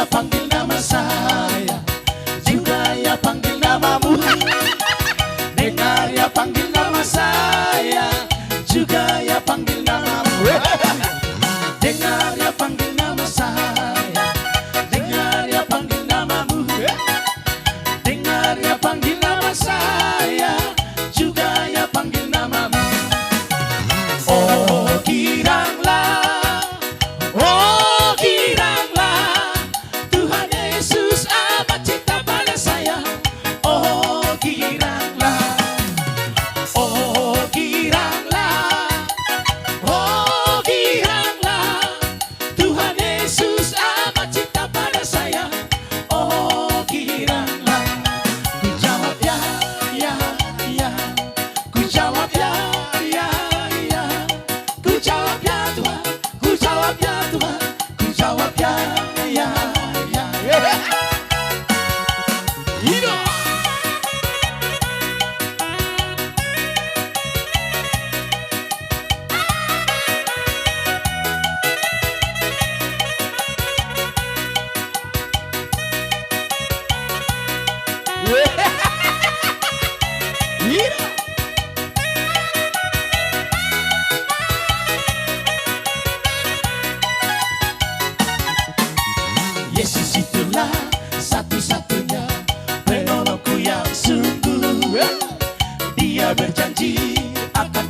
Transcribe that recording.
panggil nama saya, juga ya panggil namamu. Dengar ya panggil nama saya, juga ya panggil namamu. Dengar ya panggil nama saya, dengar ya panggil namamu. Dengar ya panggil nama saya, juga ya panggil namamu. Oh giranglah, oh giranglah, Tuhan Yesus amat cinta pada saya. Oh giranglah, oh giranglah, oh giranglah, Tuhan Yesus amat cinta pada saya. Oh giranglah, ku jawab ya, ya, ya, ku jawab ya, ya, ya, ku jawab ya Tuhan, ku jawab ya Tuhan, ku jawab ya, ya, ya, ya. Hidup. Hidup. Yesus itulah satu-satunya penolongku yang sungguh. Dia berjanji akan